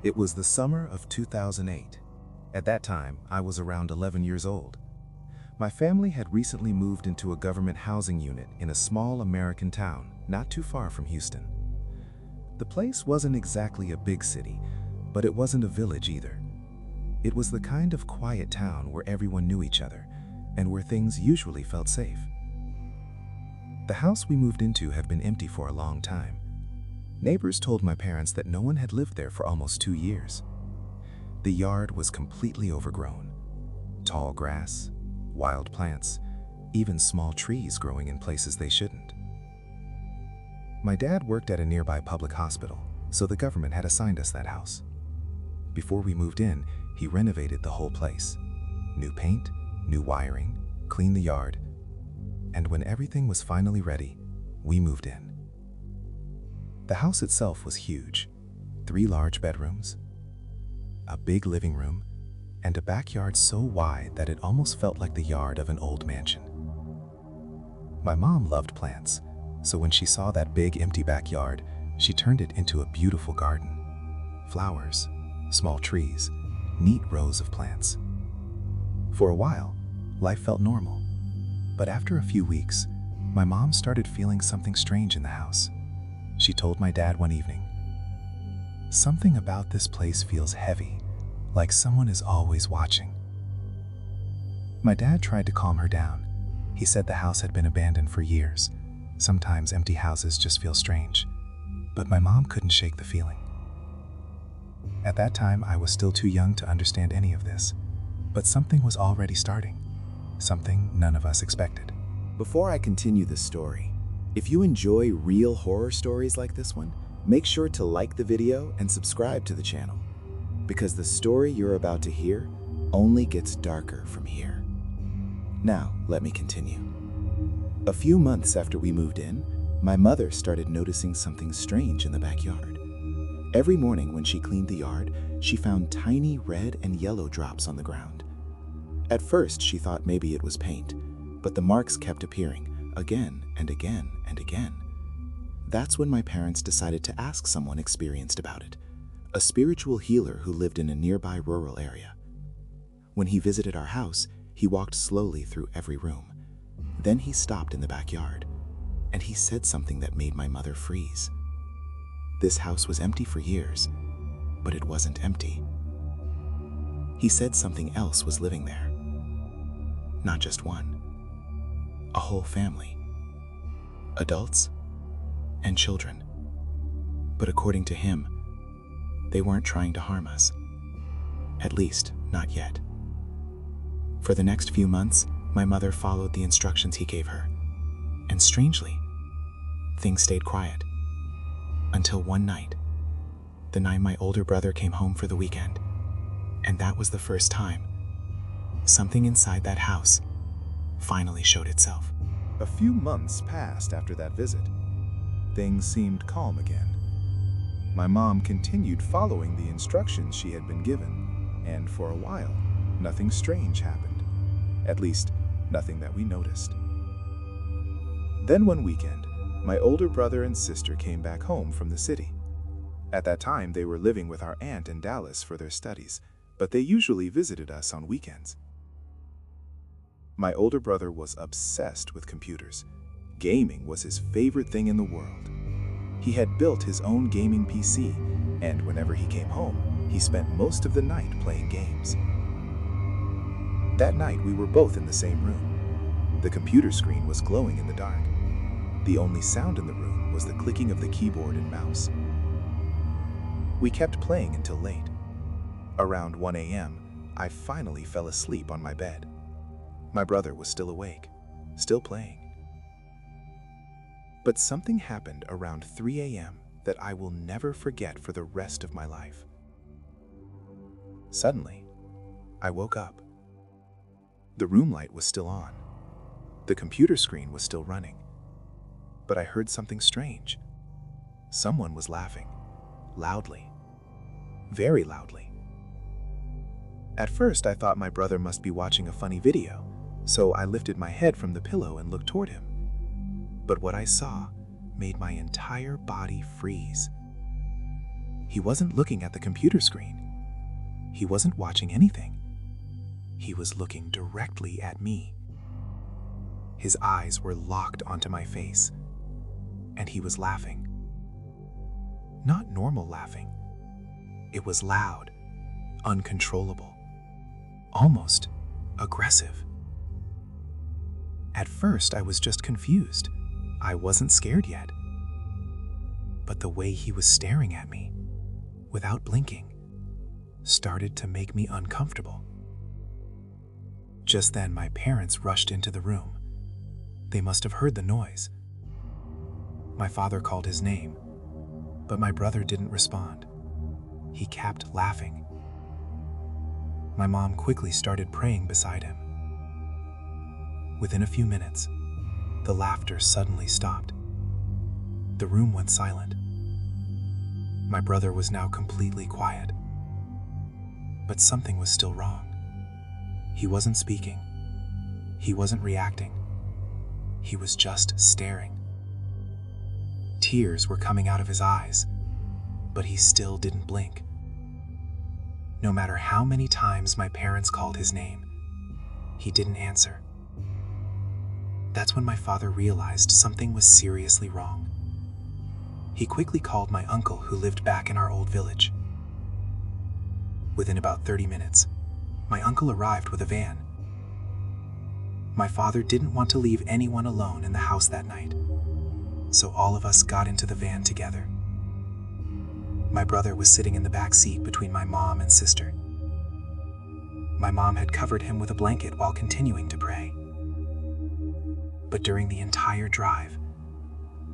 It was the summer of 2008. At that time, I was around 11 years old. My family had recently moved into a government housing unit in a small American town not too far from Houston. The place wasn't exactly a big city, but it wasn't a village either. It was the kind of quiet town where everyone knew each other and where things usually felt safe. The house we moved into had been empty for a long time. Neighbors told my parents that no one had lived there for almost 2 years. The yard was completely overgrown. Tall grass, wild plants, even small trees growing in places they shouldn't. My dad worked at a nearby public hospital, so the government had assigned us that house. Before we moved in, he renovated the whole place. New paint, new wiring, cleaned the yard, and when everything was finally ready, we moved in. The house itself was huge. 3 large bedrooms, a big living room, and a backyard so wide that it almost felt like the yard of an old mansion. My mom loved plants, so when she saw that big empty backyard, she turned it into a beautiful garden. Flowers, small trees, neat rows of plants. For a while, life felt normal. But after a few weeks, my mom started feeling something strange in the house. She told my dad one evening, "Something about this place feels heavy, like someone is always watching." My dad tried to calm her down. He said the house had been abandoned for years. Sometimes empty houses just feel strange. But my mom couldn't shake the feeling. At that time, I was still too young to understand any of this. But something was already starting. Something none of us expected. Before I continue the story, if you enjoy real horror stories like this one, make sure to like the video and subscribe to the channel, because the story you're about to hear only gets darker from here. Now, let me continue. A few months after we moved in, my mother started noticing something strange in the backyard. Every morning when she cleaned the yard, she found tiny red and yellow drops on the ground. At first, she thought maybe it was paint, but the marks kept appearing again and again and again. That's when my parents decided to ask someone experienced about it, a spiritual healer who lived in a nearby rural area. When he visited our house, he walked slowly through every room. Then he stopped in the backyard, and he said something that made my mother freeze. This house was empty for years, but it wasn't empty. He said something else was living there. Not just one. A whole family. Adults and children. But according to him, they weren't trying to harm us. At least, not yet. For the next few months, my mother followed the instructions he gave her. And strangely, things stayed quiet. Until one night, the night my older brother came home for the weekend. And that was the first time something inside that house finally showed itself. A few months passed after that visit. Things seemed calm again. My mom continued following the instructions she had been given, and for a while, nothing strange happened. At least, nothing that we noticed. Then one weekend, my older brother and sister came back home from the city. At that time, they were living with our aunt in Dallas for their studies, but they usually visited us on weekends. My older brother was obsessed with computers. Gaming was his favorite thing in the world. He had built his own gaming PC, and whenever he came home, he spent most of the night playing games. That night, we were both in the same room. The computer screen was glowing in the dark. The only sound in the room was the clicking of the keyboard and mouse. We kept playing until late. Around 1 a.m., I finally fell asleep on my bed. My brother was still awake, still playing. But something happened around 3 a.m. that I will never forget for the rest of my life. Suddenly, I woke up. The room light was still on. The computer screen was still running. But I heard something strange. Someone was laughing, loudly, very loudly. At first, I thought my brother must be watching a funny video, so I lifted my head from the pillow and looked toward him. But what I saw made my entire body freeze. He wasn't looking at the computer screen. He wasn't watching anything. He was looking directly at me. His eyes were locked onto my face, and he was laughing. Not normal laughing. It was loud, uncontrollable, almost aggressive. At first, I was just confused. I wasn't scared yet. But the way he was staring at me, without blinking, started to make me uncomfortable. Just then, my parents rushed into the room. They must have heard the noise. My father called his name, but my brother didn't respond. He kept laughing. My mom quickly started praying beside him. Within a few minutes, the laughter suddenly stopped. The room went silent. My brother was now completely quiet. But something was still wrong. He wasn't speaking. He wasn't reacting. He was just staring. Tears were coming out of his eyes, but he still didn't blink. No matter how many times my parents called his name, he didn't answer. That's when my father realized something was seriously wrong. He quickly called my uncle who lived back in our old village. Within about 30 minutes, my uncle arrived with a van. My father didn't want to leave anyone alone in the house that night, so all of us got into the van together. My brother was sitting in the back seat between my mom and sister. My mom had covered him with a blanket while continuing to pray. But during the entire drive,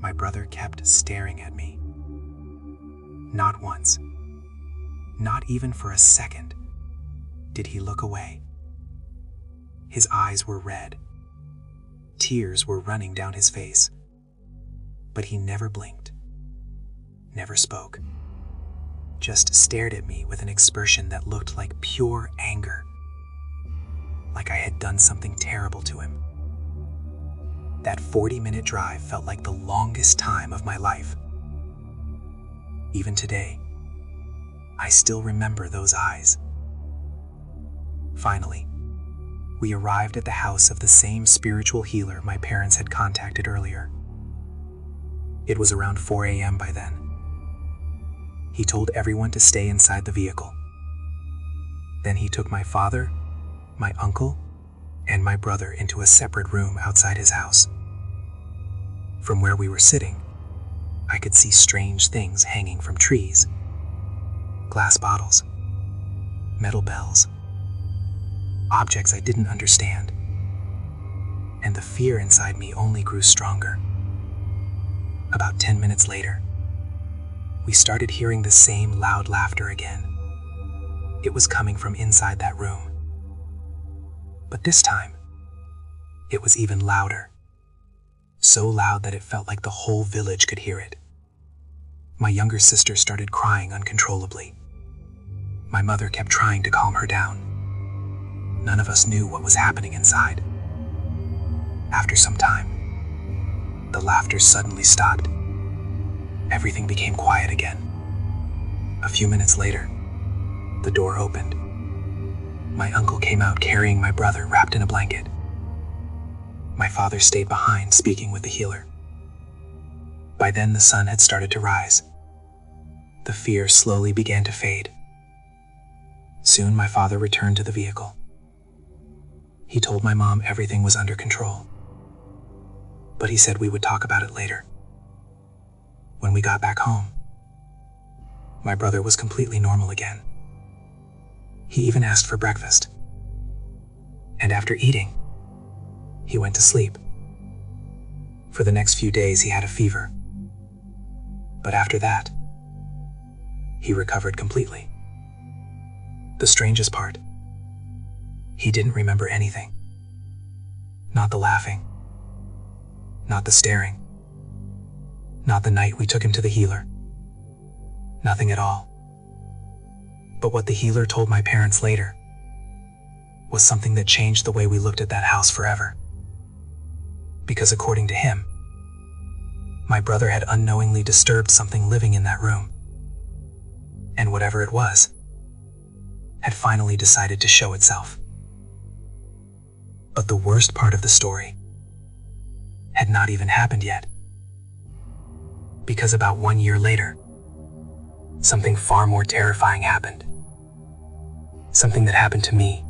my brother kept staring at me. Not once, not even for a second, did he look away. His eyes were red. Tears were running down his face. But he never blinked, never spoke, just stared at me with an expression that looked like pure anger, like I had done something terrible to him. That 40-minute drive felt like the longest time of my life. Even today, I still remember those eyes. Finally, we arrived at the house of the same spiritual healer my parents had contacted earlier. It was around 4 a.m. by then. He told everyone to stay inside the vehicle. Then he took my father, my uncle, and my brother into a separate room outside his house. From where we were sitting, I could see strange things hanging from trees. Glass bottles, metal bells, objects I didn't understand. And the fear inside me only grew stronger. About 10 minutes later, we started hearing the same loud laughter again. It was coming from inside that room. But this time, it was even louder. So loud that it felt like the whole village could hear it. My younger sister started crying uncontrollably. My mother kept trying to calm her down. None of us knew what was happening inside. After some time, the laughter suddenly stopped. Everything became quiet again. A few minutes later, the door opened. My uncle came out carrying my brother wrapped in a blanket. My father stayed behind speaking with the healer. By then, the sun had started to rise. The fear slowly began to fade. Soon, my father returned to the vehicle. He told my mom everything was under control, but he said we would talk about it later. When we got back home, my brother was completely normal again. He even asked for breakfast. And after eating, he went to sleep. For the next few days, he had a fever. But after that, he recovered completely. The strangest part, he didn't remember anything. Not the laughing, not the staring, not the night we took him to the healer. Nothing at all. But what the healer told my parents later was something that changed the way we looked at that house forever. Because according to him, my brother had unknowingly disturbed something living in that room. And whatever it was had finally decided to show itself. But the worst part of the story had not even happened yet. Because about 1 year later, something far more terrifying happened. Something that happened to me,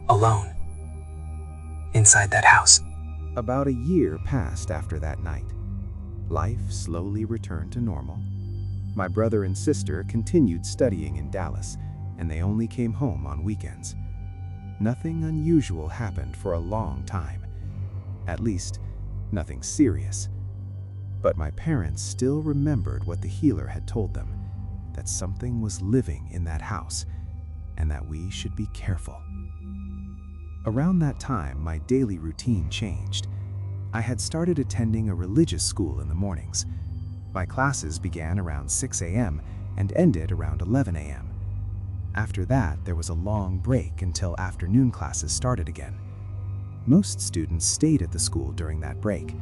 alone, inside that house. About a year passed after that night. Life slowly returned to normal. My brother and sister continued studying in Dallas, and they only came home on weekends. Nothing unusual happened for a long time. At least, nothing serious. But my parents still remembered what the healer had told them, that something was living in that house, and that we should be careful. Around that time, my daily routine changed. I had started attending a religious school in the mornings. My classes began around 6 a.m. and ended around 11 a.m. After that, there was a long break until afternoon classes started again. Most students stayed at the school during that break,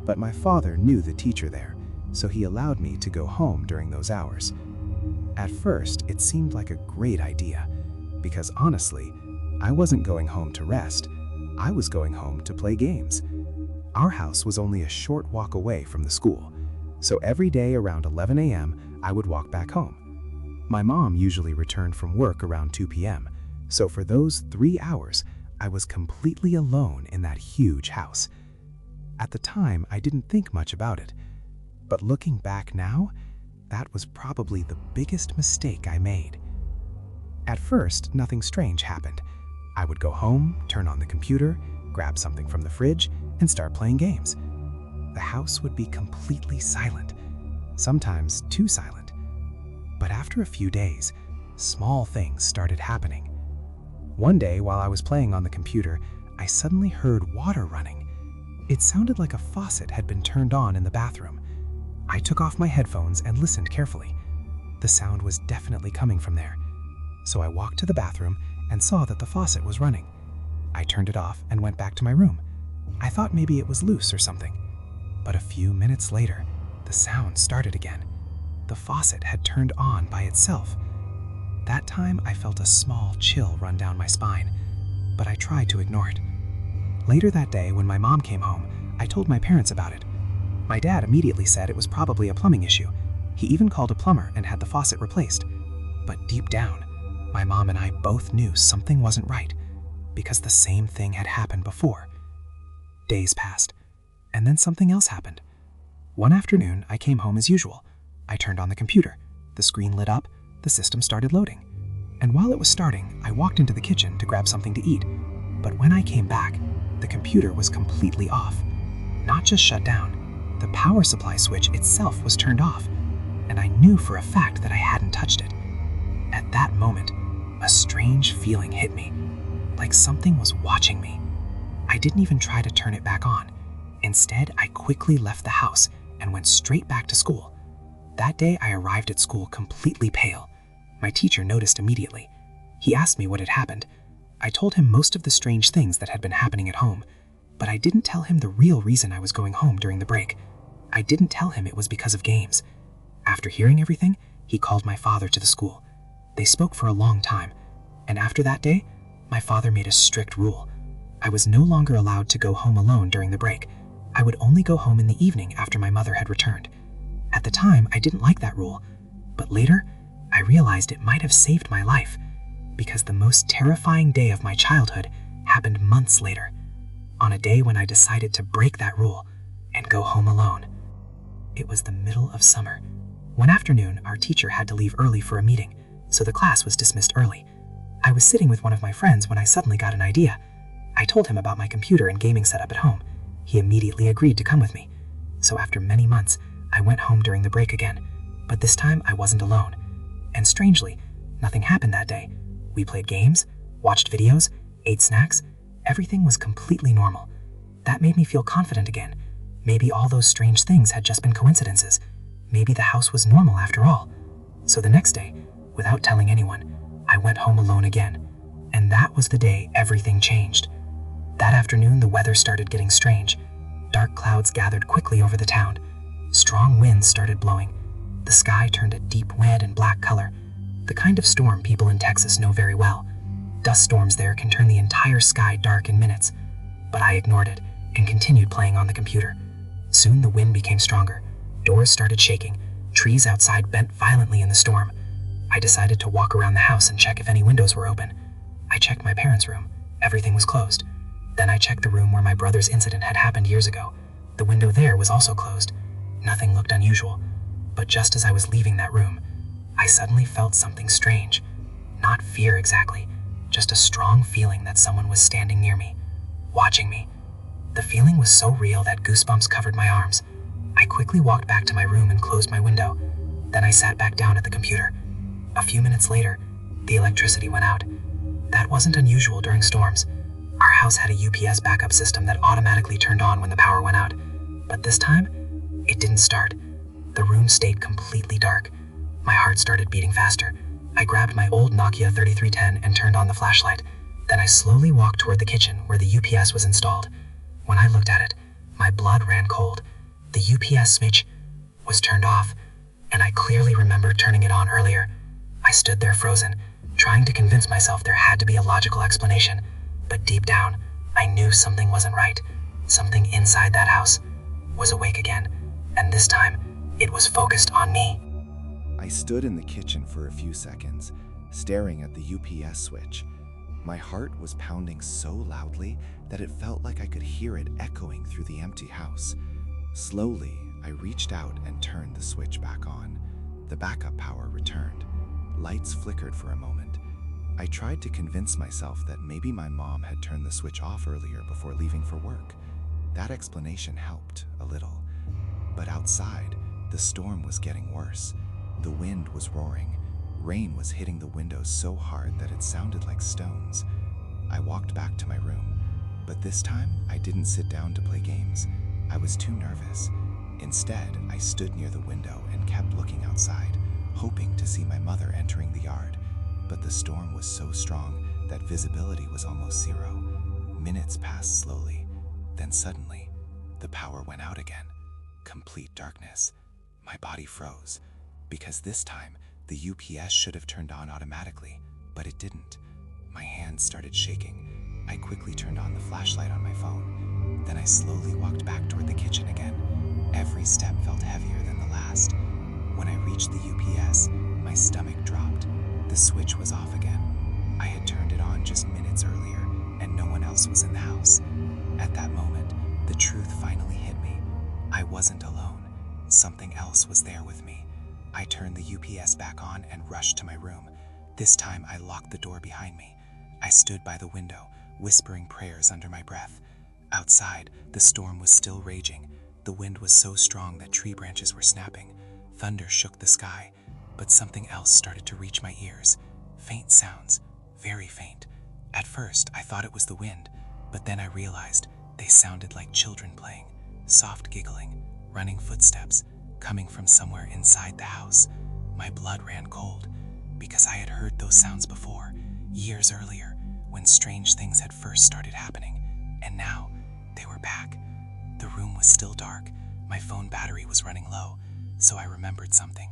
but my father knew the teacher there, so he allowed me to go home during those hours. At first, it seemed like a great idea, because honestly, I wasn't going home to rest. I was going home to play games. Our house was only a short walk away from the school, so every day around 11 a.m., I would walk back home. My mom usually returned from work around 2 p.m., so for those 3 hours, I was completely alone in that huge house. At the time, I didn't think much about it, but looking back now, that was probably the biggest mistake I made. At first, nothing strange happened. I would go home, turn on the computer, grab something from the fridge, and start playing games. The house would be completely silent, sometimes too silent. But after a few days, small things started happening. One day, while I was playing on the computer, I suddenly heard water running. It sounded like a faucet had been turned on in the bathroom. I took off my headphones and listened carefully. The sound was definitely coming from there. So I walked to the bathroom and saw that the faucet was running. I turned it off and went back to my room. I thought maybe it was loose or something. But a few minutes later, the sound started again. The faucet had turned on by itself. That time I felt a small chill run down my spine, but I tried to ignore it. Later that day, when my mom came home, I told my parents about it. My dad immediately said it was probably a plumbing issue. He even called a plumber and had the faucet replaced. But deep down, my mom and I both knew something wasn't right, because the same thing had happened before. Days passed, and then something else happened. One afternoon, I came home as usual. I turned on the computer. The screen lit up, the system started loading. And while it was starting, I walked into the kitchen to grab something to eat. But when I came back, the computer was completely off. Not just shut down, the power supply switch itself was turned off, and I knew for a fact that I hadn't touched it. At that moment, a strange feeling hit me, like something was watching me. I didn't even try to turn it back on. Instead, I quickly left the house and went straight back to school. That day, I arrived at school completely pale. My teacher noticed immediately. He asked me what had happened. I told him most of the strange things that had been happening at home, but I didn't tell him the real reason I was going home during the break. I didn't tell him it was because of games. After hearing everything, he called my father to the school. They spoke for a long time, and after that day, my father made a strict rule. I was no longer allowed to go home alone during the break. I would only go home in the evening after my mother had returned. At the time, I didn't like that rule, but later, I realized it might have saved my life, because the most terrifying day of my childhood happened months later, on a day when I decided to break that rule and go home alone. It was the middle of summer. One afternoon, our teacher had to leave early for a meeting, so the class was dismissed early. I was sitting with one of my friends when I suddenly got an idea. I told him about my computer and gaming setup at home. He immediately agreed to come with me. So after many months, I went home during the break again, but this time I wasn't alone. And strangely, nothing happened that day. We played games, watched videos, ate snacks. Everything was completely normal. That made me feel confident again. Maybe all those strange things had just been coincidences. Maybe the house was normal after all. So the next day, without telling anyone, I went home alone again. And that was the day everything changed. That afternoon, the weather started getting strange. Dark clouds gathered quickly over the town. Strong winds started blowing. The sky turned a deep red and black color, the kind of storm people in Texas know very well. Dust storms there can turn the entire sky dark in minutes, but I ignored it and continued playing on the computer. Soon the wind became stronger. Doors started shaking. Trees outside bent violently in the storm. I decided to walk around the house and check if any windows were open. I checked my parents' room. Everything was closed. Then I checked the room where my brother's incident had happened years ago. The window there was also closed. Nothing looked unusual. But just as I was leaving that room, I suddenly felt something strange. Not fear exactly, just a strong feeling that someone was standing near me, watching me. The feeling was so real that goosebumps covered my arms. I quickly walked back to my room and closed my window. Then I sat back down at the computer. A few minutes later, the electricity went out. That wasn't unusual during storms. Our house had a UPS backup system that automatically turned on when the power went out. But this time, it didn't start. The room stayed completely dark. My heart started beating faster. I grabbed my old Nokia 3310 and turned on the flashlight. Then I slowly walked toward the kitchen where the UPS was installed. When I looked at it, my blood ran cold. The UPS switch was turned off, and I clearly remembered turning it on earlier. I stood there frozen, trying to convince myself there had to be a logical explanation. But deep down, I knew something wasn't right. Something inside that house was awake again, and this time, it was focused on me. I stood in the kitchen for a few seconds, staring at the UPS switch. My heart was pounding so loudly that it felt like I could hear it echoing through the empty house. Slowly, I reached out and turned the switch back on. The backup power returned. Lights flickered for a moment. I tried to convince myself that maybe my mom had turned the switch off earlier before leaving for work. That explanation helped a little. But outside, the storm was getting worse. The wind was roaring. Rain was hitting the windows so hard that it sounded like stones. I walked back to my room, but this time I didn't sit down to play games. I was too nervous. Instead, I stood near the window and kept looking outside, hoping to see my mother entering the yard. But the storm was so strong that visibility was almost zero. Minutes passed slowly. Then suddenly, the power went out again. Complete darkness. My body froze, because this time, the UPS should have turned on automatically, but it didn't. My hands started shaking. I quickly turned on the flashlight on my phone. Then I slowly walked back toward the kitchen again. Every step felt heavier than the last. When I reached the UPS, my stomach dropped. The switch was off again. I had turned it on just minutes earlier, and no one else was in the house. At that moment, the truth finally hit me. I wasn't alone. Something else was there with me. I turned the UPS back on and rushed to my room. This time I locked the door behind me. I stood by the window, whispering prayers under my breath. Outside, the storm was still raging. The wind was so strong that tree branches were snapping. Thunder shook the sky, but something else started to reach my ears. Faint sounds, very faint. At first, I thought it was the wind, but then I realized they sounded like children playing, soft giggling, running footsteps, coming from somewhere inside the house. My blood ran cold, because I had heard those sounds before, years earlier, when strange things had first started happening, and now they were back. The room was still dark. My phone battery was running low, so I remembered something.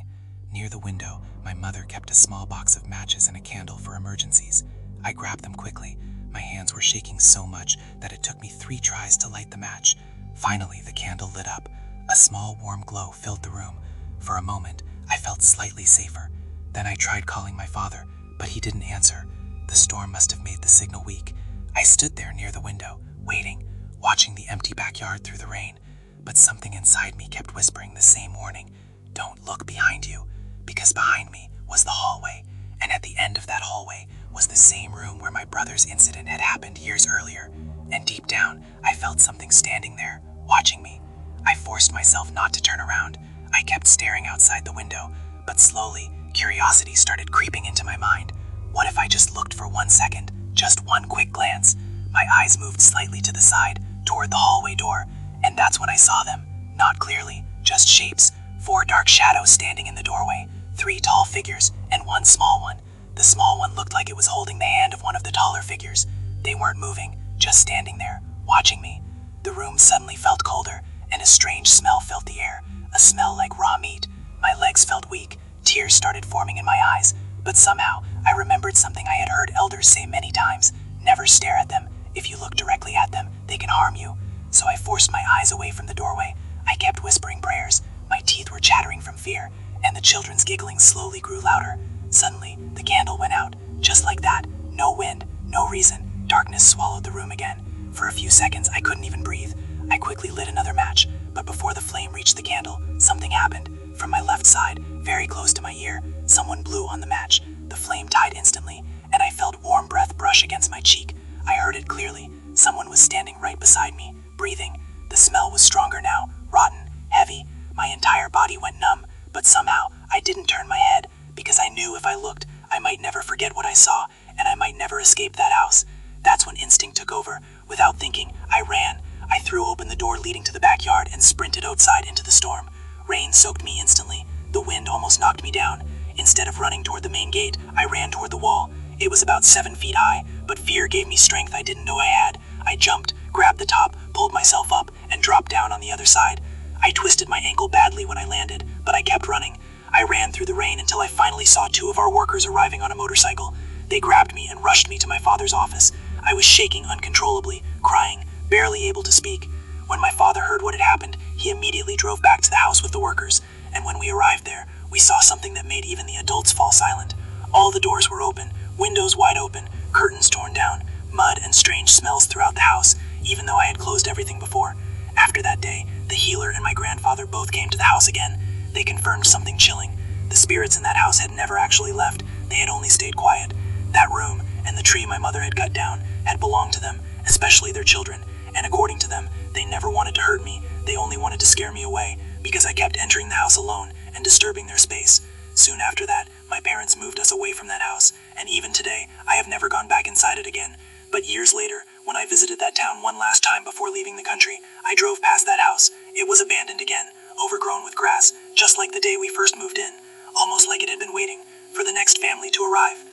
Near the window, my mother kept a small box of matches and a candle for emergencies. I grabbed them quickly. My hands were shaking so much that it took me 3 tries to light the match. Finally, the candle lit up. A small warm glow filled the room. For a moment, I felt slightly safer. Then I tried calling my father, but he didn't answer. The storm must have made the signal weak. I stood there near the window, waiting, watching the empty backyard through the rain. But something inside me kept whispering the same warning. Don't look behind you, because behind me was the hallway, and at the end of that hallway was the same room where my brother's incident had happened years earlier. And deep down, I felt something standing there, watching me. I forced myself not to turn around. I kept staring outside the window, but slowly, curiosity started creeping into my mind. What if I just looked for 1 second, just one quick glance? My eyes moved slightly to the side, toward the hallway door, and that's when I saw them. Not clearly, just shapes. 4 dark shadows standing in the doorway, 3 tall figures, and 1 small one. The small one looked like it was holding the hand of one of the taller figures. They weren't moving, just standing there, watching me. The room suddenly felt colder, and a strange smell filled the air, a smell like raw meat. My My legs felt weak, tears started forming in my eyes, but somehow I remembered something I had heard elders say many times: never stare at them. If you look directly at them, they can harm you. So I forced my eyes away from the doorway. I kept whispering prayers. My teeth were chattering from fear, and the children's giggling slowly grew louder. Suddenly, the candle went out. Just like that. No wind, no reason. Darkness swallowed the room again. For a few seconds, I couldn't even breathe. I quickly lit another match, but before the flame reached the candle, something happened. From my left side, very close to my ear, someone blew on the match. The flame died instantly, and I felt warm breath brush against my cheek. I heard it clearly. Someone was standing right beside me, breathing. The smell was stronger now, rotten, heavy. My entire body went numb, but somehow I didn't turn my head, because I knew if I looked, I might never forget what I saw, and I might never escape that house. That's when instinct took over. Without thinking, I ran. I threw open the door leading to the backyard and sprinted outside into the storm. Rain soaked me instantly. The wind almost knocked me down. Instead of running toward the main gate, I ran toward the wall. It was about 7 feet high, but fear gave me strength I didn't know I had. I jumped, grabbed the top, pulled myself up, and dropped down on the other side. I twisted my ankle badly when I landed, but I kept running. I ran through the rain until I finally saw 2 of our workers arriving on a motorcycle. They grabbed me and rushed me to my father's office. I was shaking uncontrollably, crying, barely able to speak. When my father heard what had happened, he immediately drove back to the house with the workers, and when we arrived there, we saw something that made even the adults fall silent. All the doors were open, windows wide open, curtains torn down, mud and strange smells throughout the house, even though I had closed everything before. After that day, the healer and my grandfather both came to the house again. They confirmed something chilling. The spirits in that house had never actually left. They had only stayed quiet. That room and the tree my mother had cut down had belonged to them, especially their children, and according to them, they never wanted to hurt me. They only wanted to scare me away, because I kept entering the house alone and disturbing their space. Soon after that, my parents moved us away from that house, and even today, I have never gone back inside it again. But years later, when I visited that town one last time before leaving the country, I drove past that house. It was abandoned again, overgrown with grass, just like the day we first moved in, almost like it had been waiting for the next family to arrive.